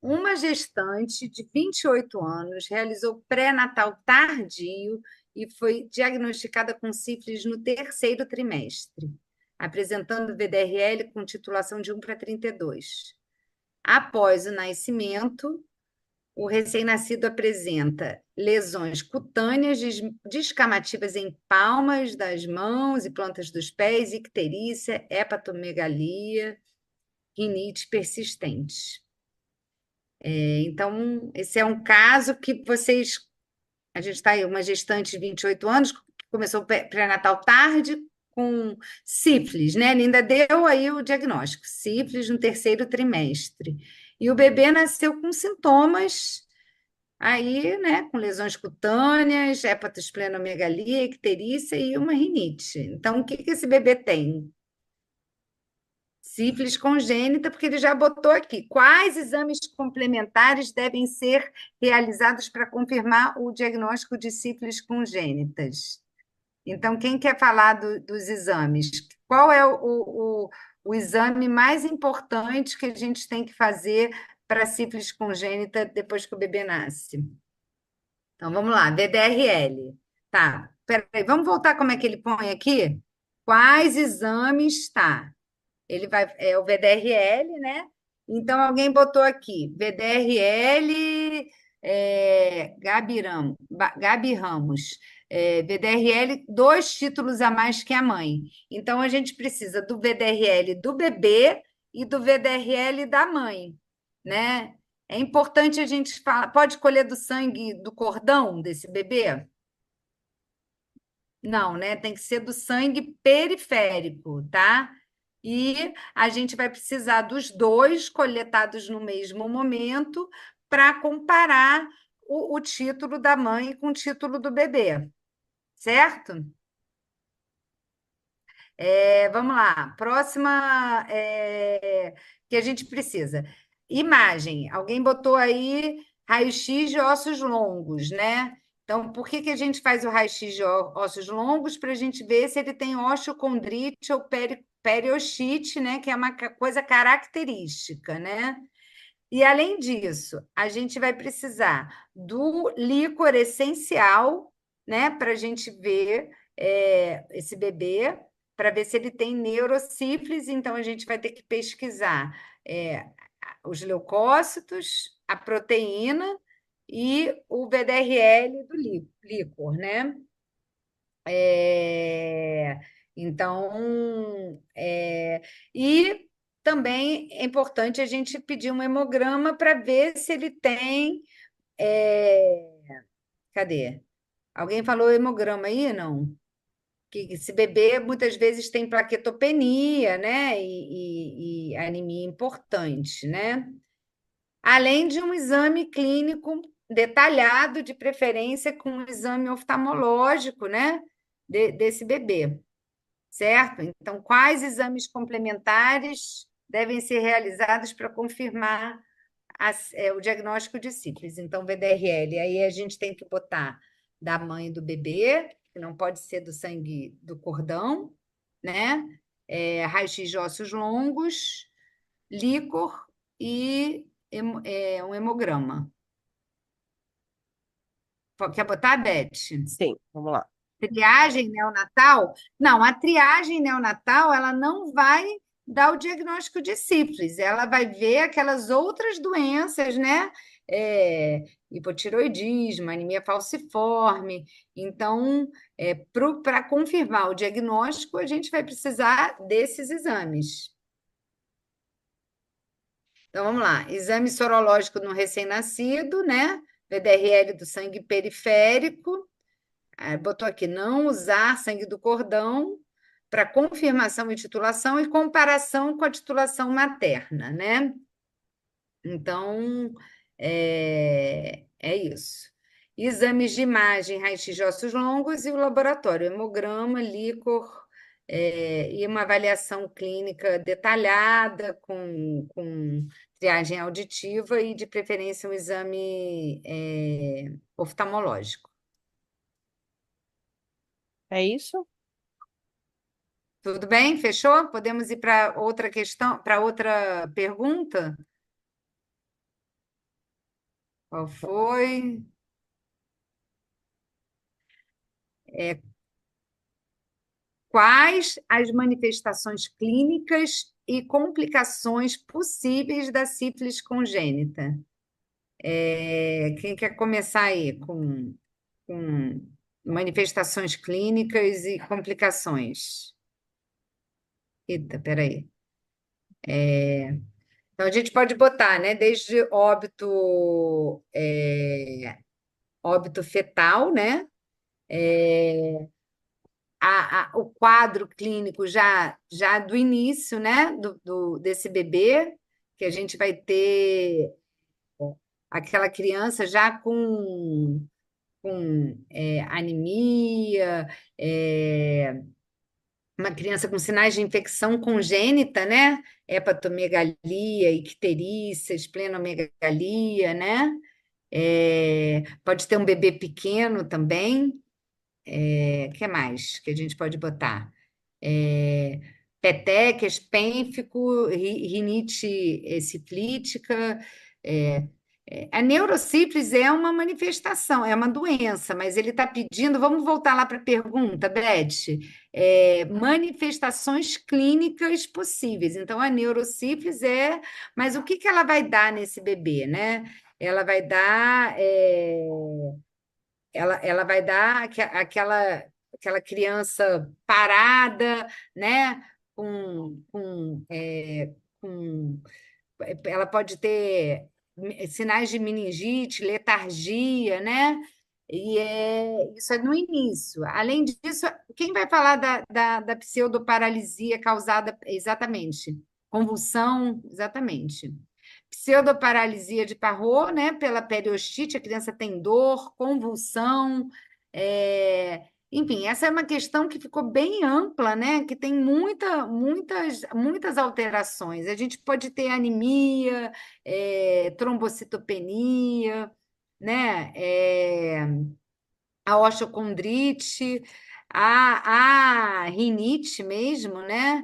Uma gestante de 28 anos realizou pré-natal tardio e foi diagnosticada com sífilis no terceiro trimestre, apresentando VDRL com titulação de 1 para 32. Após o nascimento, o recém-nascido apresenta lesões cutâneas descamativas em palmas das mãos e plantas dos pés, icterícia, hepatomegalia, rinite persistente. Então, esse é um caso que vocês. A gente está aí, uma gestante de 28 anos, que começou o pré-natal tarde, com sífilis, né? Ele ainda deu aí o diagnóstico, sífilis no terceiro trimestre. E o bebê nasceu com sintomas aí, né? Com lesões cutâneas, hepatosplenomegalia, icterícia e uma rinite. Então, o que que esse bebê tem? Sífilis congênita, porque ele já botou aqui. Quais exames complementares devem ser realizados para confirmar o diagnóstico de sífilis congênitas? Então, quem quer falar dos exames? Qual é o exame mais importante que a gente tem que fazer para sífilis congênita depois que o bebê nasce? Então, vamos lá, VDRL. Tá, peraí, vamos voltar como é que ele põe aqui? Quais exames, tá? Ele vai, é o VDRL, né? Então, alguém botou aqui, VDRL, Gabi Ramos, VDRL, 2 títulos a mais que a mãe. Então, a gente precisa do VDRL do bebê e do VDRL da mãe, né? É importante a gente falar, pode colher do sangue do cordão desse bebê? Não, né? Tem que ser do sangue periférico, tá? E a gente vai precisar dos dois coletados no mesmo momento para comparar o título da mãe com o título do bebê, certo? Vamos lá, próxima que a gente precisa. Imagem. Alguém botou aí raio-x de ossos longos, né? Então, por que que a gente faz o raio-x de ossos longos? Para a gente ver se ele tem osteocondrite ou periostite, né? Que é uma coisa característica, né? E, além disso, a gente vai precisar do líquor essencial, né? Para a gente ver esse bebê, para ver se ele tem neurosífilis. Então, a gente vai ter que pesquisar os leucócitos, a proteína e o VDRL do líquor, né? É, então, e também é importante a gente pedir um hemograma para ver se ele tem. é, Cadê? Alguém falou hemograma aí, não? Que esse bebê muitas vezes tem plaquetopenia, né? E anemia importante, né? Além de um exame clínico detalhado, de preferência com um exame oftalmológico, né? Desse bebê. Certo? Então, quais exames complementares devem ser realizados para confirmar o diagnóstico de sífilis? Então, VDRL, aí a gente tem que botar da mãe do bebê, que não pode ser do sangue do cordão, né? Raio-x de ossos longos, líquor e um hemograma. Quer botar, Beth? Sim, vamos lá. Triagem neonatal? Não, a triagem neonatal ela não vai dar o diagnóstico de sífilis, ela vai ver aquelas outras doenças, né? Hipotiroidismo, anemia falciforme. Então, para confirmar o diagnóstico, a gente vai precisar desses exames. Então, vamos lá. Exame sorológico no recém-nascido, né? VDRL do sangue periférico. Botou aqui, não usar sangue do cordão para confirmação e titulação e comparação com a titulação materna, né? Então, é isso. Exames de imagem, raio-x de ossos longos e o laboratório, hemograma, líquor, e uma avaliação clínica detalhada com triagem auditiva e, de preferência, um exame oftalmológico. É isso? Tudo bem? Fechou? Podemos ir para outra questão, para outra pergunta? Qual foi? É, quais as manifestações clínicas e complicações possíveis da sífilis congênita? Quem quer começar aí com manifestações clínicas e complicações? Eita, peraí. Então, a gente pode botar, né, desde óbito fetal, né? O quadro clínico já do início, né, desse bebê, que a gente vai ter aquela criança já com anemia, é, uma criança com sinais de infecção congênita, né? Hepatomegalia, icterícia, esplenomegalia, né? Pode ter um bebê pequeno também. Que mais que a gente pode botar? É, Petecas, pênfico, rinite ciflítica. é, a neurocíflis é uma manifestação, é uma doença, mas ele está pedindo, vamos voltar lá para a pergunta, Beth, manifestações clínicas possíveis. Então, a neurocíflis mas o que que ela vai dar nesse bebê, né? Ela vai dar, ela vai dar aquela criança parada, né? Com ela pode ter sinais de meningite, letargia, né? Isso é no início. Além disso, quem vai falar da pseudoparalisia causada exatamente? Convulsão, exatamente. Pseudoparalisia de Parrot, né? Pela periostite, a criança tem dor, convulsão, enfim, essa é uma questão que ficou bem ampla, né? Que tem muitas alterações. A gente pode ter anemia, trombocitopenia, né? A osteocondrite, a rinite mesmo, né?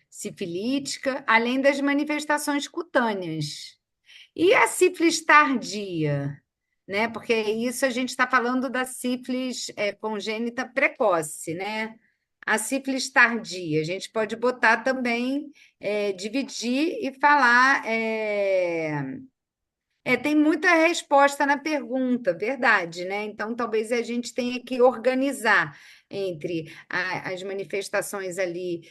Sifilítica, além das manifestações cutâneas. E a sífilis tardia, né? Porque isso a gente está falando da sífilis congênita precoce, né? A sífilis tardia, a gente pode botar também, dividir e falar. Tem muita resposta na pergunta, verdade, né? Então, talvez a gente tenha que organizar entre as manifestações ali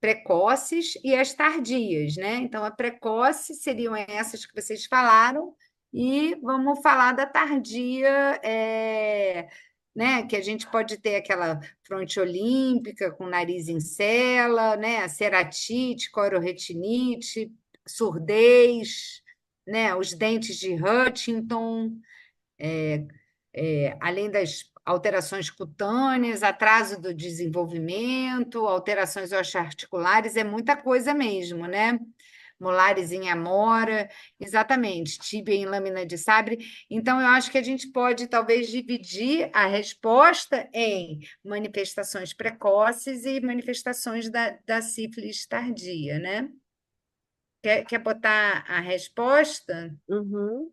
precoces e as tardias, né? Então, a precoce seriam essas que vocês falaram, e vamos falar da tardia, né? Que a gente pode ter aquela fronte olímpica com nariz em cela, né? A ceratite, cororetinite, surdez, né? Os dentes de Huntington, além das alterações cutâneas, atraso do desenvolvimento, alterações osteoarticulares, é muita coisa mesmo, né? Molares em amora, exatamente, tíbia em lâmina de sabre. Então, eu acho que a gente pode talvez dividir a resposta em manifestações precoces e manifestações da sífilis tardia, né? Quer botar a resposta? Uhum.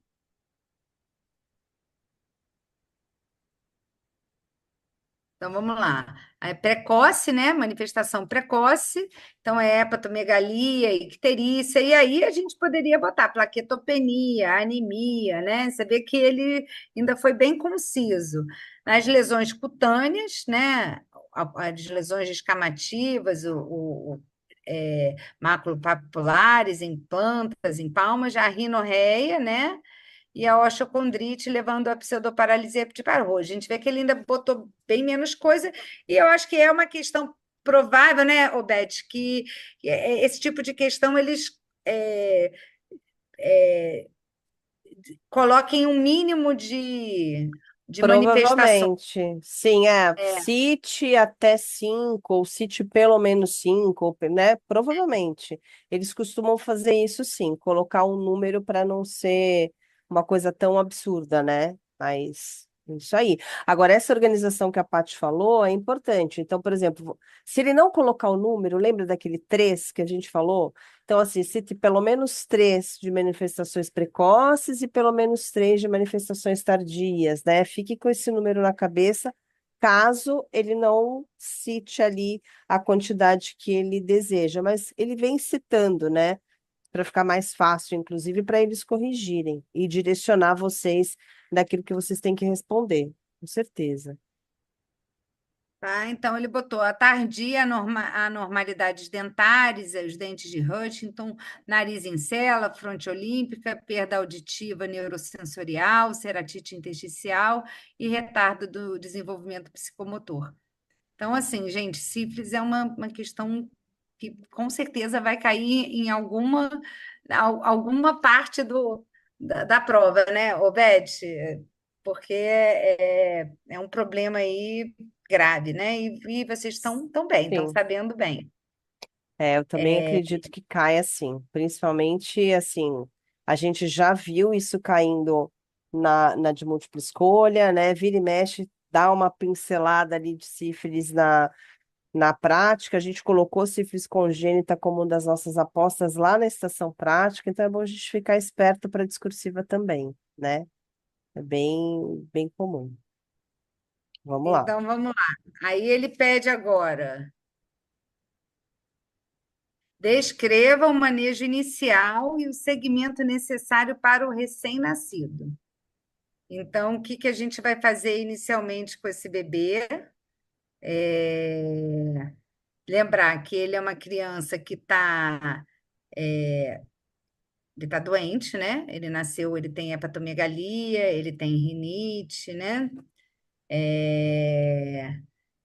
Então vamos lá. É precoce, né? Manifestação precoce. Então é hepatomegalia, icterícia. E aí a gente poderia botar plaquetopenia, anemia, né? Você vê que ele ainda foi bem conciso. Nas lesões cutâneas, né? As lesões descamativas, maculopapulares em plantas, em palmas, a rinorreia, né? E a osteocondrite levando à pseudoparalisia de Parrot. A gente vê que ele ainda botou bem menos coisa, e eu acho que é uma questão provável, né, Obete, que esse tipo de questão eles é, coloquem um mínimo de manifestações. Provavelmente, sim, cite até 5, ou cite pelo menos 5, né? Provavelmente. Eles costumam fazer isso sim, colocar um número para não ser uma coisa tão absurda, né? Mas Isso aí. Agora, essa organização que a Paty falou é importante. Então, por exemplo, se ele não colocar o número, lembra daquele 3 que a gente falou? Então, assim, cite pelo menos 3 de manifestações precoces e pelo menos 3 de manifestações tardias, né? Fique com esse número na cabeça, caso ele não cite ali a quantidade que ele deseja. Mas ele vem citando, né? Para ficar mais fácil, inclusive, para eles corrigirem e direcionar vocês daquilo que vocês têm que responder, com certeza. Tá? Então, ele botou a tardia, anormalidades dentárias, os dentes de Huntington, nariz em cela, fronte olímpica, perda auditiva neurosensorial, ceratite intersticial e retardo do desenvolvimento psicomotor. Então, assim, gente, sífilis é uma questão que com certeza vai cair em alguma parte da prova, né, Obete? Porque é um problema aí grave, né? E vocês estão tão bem, estão Sim, sabendo bem. eu também acredito que cai assim, principalmente assim, a gente já viu isso caindo na de múltipla escolha, né? Vira e mexe, dá uma pincelada ali de sífilis na prática, a gente colocou sífilis congênita como uma das nossas apostas lá na estação prática, então é bom a gente ficar esperto para a discursiva também, né? É bem comum. Vamos lá. Então, vamos lá. Aí ele pede agora: descreva o manejo inicial e o segmento necessário para o recém-nascido. Então, o que que a gente vai fazer inicialmente com esse bebê? É, lembrar que ele é uma criança que está ele tá doente, né? Ele nasceu, ele tem hepatomegalia, ele tem rinite, né? É,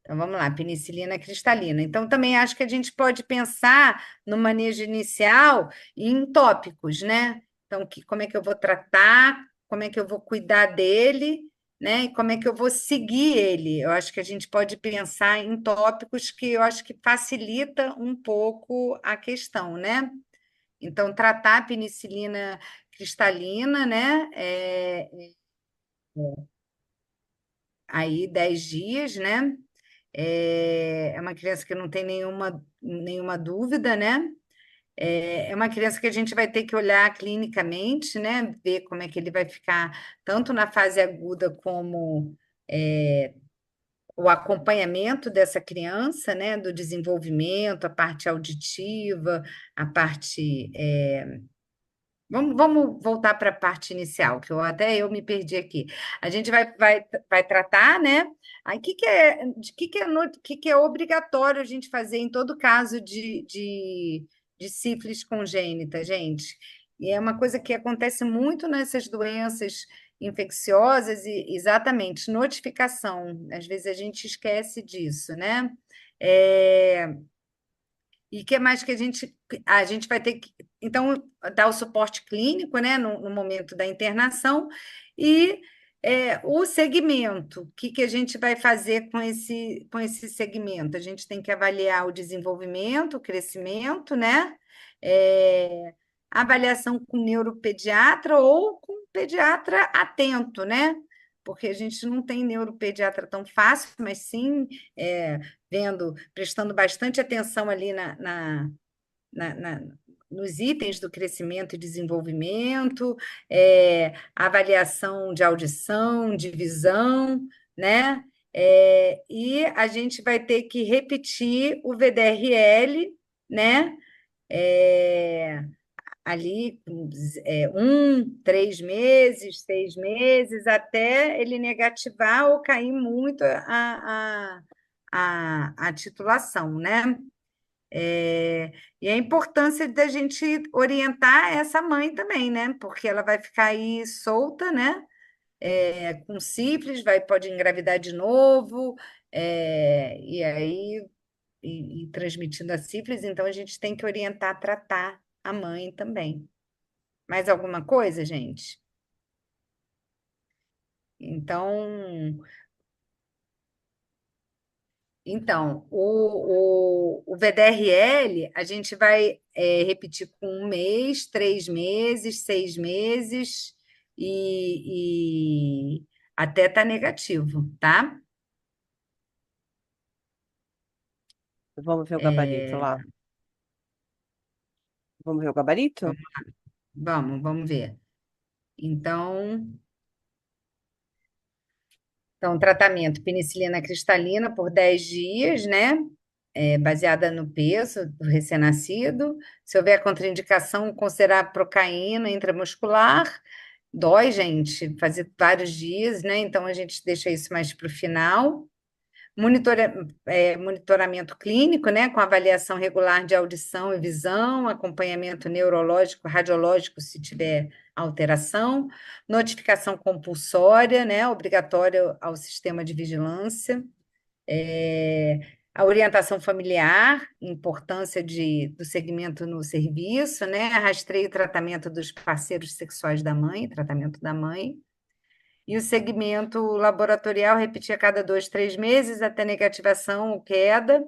então, vamos lá, penicilina cristalina. Então, também acho que a gente pode pensar no manejo inicial em tópicos, né? Então, como é que eu vou tratar, como é que eu vou cuidar dele, né? E como é que eu vou seguir ele. Eu acho que a gente pode pensar em tópicos que eu acho que facilita um pouco a questão, né? Então, tratar a penicilina cristalina, né? Aí 10 dias, né? É uma criança que não tem nenhuma dúvida, né? É uma criança que a gente vai ter que olhar clinicamente, né? Ver como é que ele vai ficar, tanto na fase aguda como o acompanhamento dessa criança, né? Do desenvolvimento, a parte auditiva, a parte. Vamos voltar para a parte inicial, que até eu me perdi aqui. A gente vai tratar, né? Aí, que é obrigatório a gente fazer em todo caso de sífilis congênita, gente? E é uma coisa que acontece muito nessas doenças infecciosas, e exatamente, notificação. Às vezes a gente esquece disso, né? É, e o que mais que a gente vai ter que, então, dar o suporte clínico, né, no momento da internação, e o segmento, o que a gente vai fazer com esse segmento? A gente tem que avaliar o desenvolvimento, o crescimento, né? É, avaliação com neuropediatra ou com pediatra atento, né? Porque a gente não tem neuropediatra tão fácil, mas sim prestando bastante atenção ali na- na- nos itens do crescimento e desenvolvimento, avaliação de audição, de visão, né? E a gente vai ter que repetir o VDRL, né? É, ali, 3 meses, 6 meses, até ele negativar ou cair muito a titulação, né? É, e a importância da gente orientar essa mãe também, né? Porque ela vai ficar aí solta, né? Com sífilis, pode engravidar de novo, e aí e transmitindo a sífilis, então a gente tem que orientar, tratar a mãe também. Mais alguma coisa, gente? Então, o VDRL a gente vai repetir com 1 mês, 3 meses, 6 meses, e até tá negativo, tá? Vamos ver o gabarito É, lá. Vamos ver o gabarito? vamos ver. Então, tratamento penicilina cristalina por 10 dias, né? Baseada no peso do recém-nascido. Se houver contraindicação, considerar procaína intramuscular. Dói, gente, fazer vários dias, né? Então a gente deixa isso mais para o final. Monitoramento clínico, né? Com avaliação regular de audição e visão, acompanhamento neurológico, radiológico, se tiver alteração, notificação compulsória, né? Obrigatória ao sistema de vigilância. É, a orientação familiar, importância do segmento no serviço, né? Rastreio e tratamento dos parceiros sexuais da mãe, tratamento da mãe. E o segmento laboratorial repetir a cada 2, 3 meses até negativação ou queda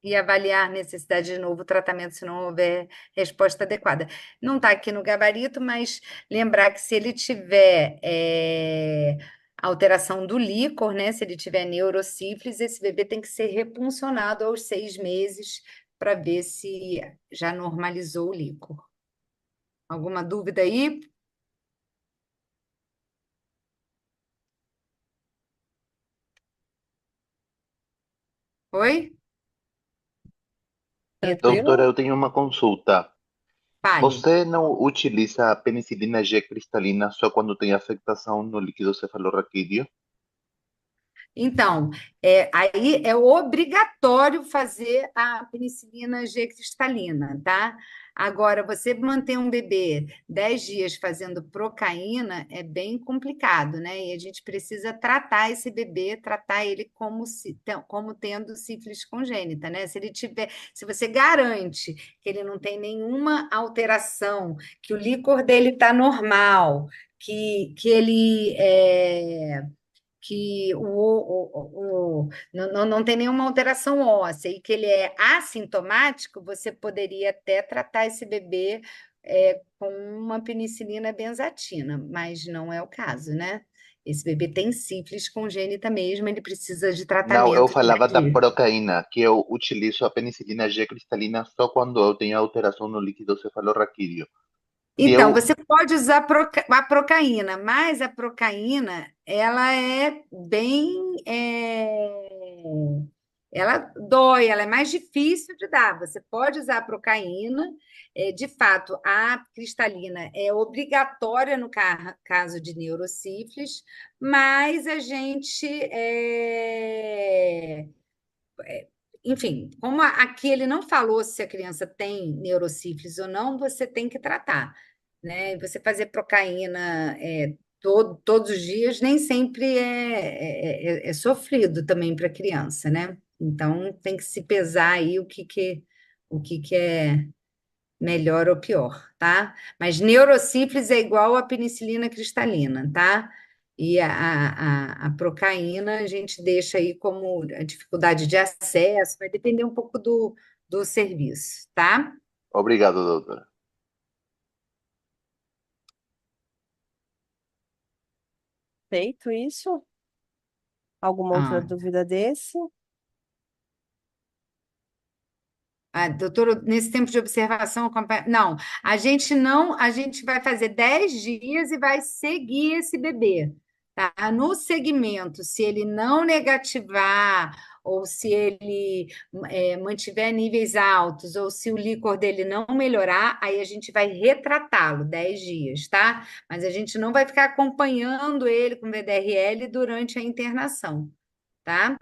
e avaliar necessidade de novo tratamento se não houver resposta adequada. Não está aqui no gabarito, mas lembrar que se ele tiver alteração do líquor, né? Se ele tiver neurosífilis, esse bebê tem que ser repuncionado aos 6 meses para ver se já normalizou o líquor. Alguma dúvida aí? Oi? Tranquilo? Doutora, eu tenho uma consulta. Fale. Você não utiliza a penicilina G cristalina só quando tem afetação no líquido cefalorraquídeo? Então, aí é obrigatório fazer a penicilina G cristalina, tá? Agora, você manter um bebê 10 dias fazendo procaína é bem complicado, né? E a gente precisa tratar esse bebê, tratar ele como tendo sífilis congênita, né? Se você garante que ele não tem nenhuma alteração, que o líquor dele está normal, que ele não tem nenhuma alteração óssea e que ele é assintomático, você poderia até tratar esse bebê com uma penicilina benzatina, mas não é o caso, né? Esse bebê tem sífilis congênita mesmo, ele precisa de Não, eu tratamento de falava da dia. procaína, que eu utilizo a penicilina G cristalina só quando eu tenho alteração no líquido cefalorraquídeo. Se Então, eu, você pode usar a procaína, mas a procaína, ela é bem, ela dói, ela é mais difícil de dar. Você pode usar a procaína, de fato, a cristalina é obrigatória no caso de neurosífilis, mas a gente enfim, como aqui ele não falou se a criança tem neurosífilis ou não, você tem que tratar, né? E você fazer procaína todos os dias nem sempre é sofrido também para a criança, né? Então tem que se pesar aí o que é melhor ou pior, tá? Mas neurosífilis é igual a penicilina cristalina, tá? E a procaína a gente deixa aí como a dificuldade de acesso, vai depender um pouco do serviço, tá? obrigado, doutora. Feito isso? Alguma outra Ah, dúvida desse? doutor, nesse tempo de observação, não, a gente vai fazer 10 dias e vai seguir esse bebê, tá? No segmento, se ele não negativar, ou se ele mantiver níveis altos, ou se o líquor dele não melhorar, aí a gente vai retratá-lo 10 dias, tá? Mas a gente não vai ficar acompanhando ele com VDRL durante a internação, tá?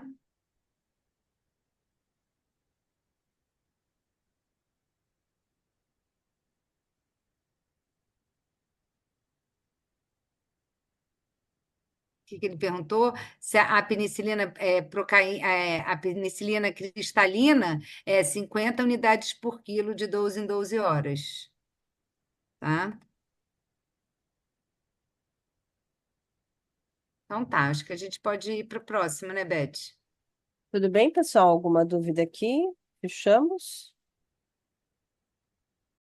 Que ele perguntou se a penicilina a penicilina cristalina é 50 unidades por quilo de 12 em 12 horas, tá? Então tá, acho que a gente pode ir para o próximo, né, Beth? Tudo bem, pessoal? Alguma dúvida aqui? Fechamos?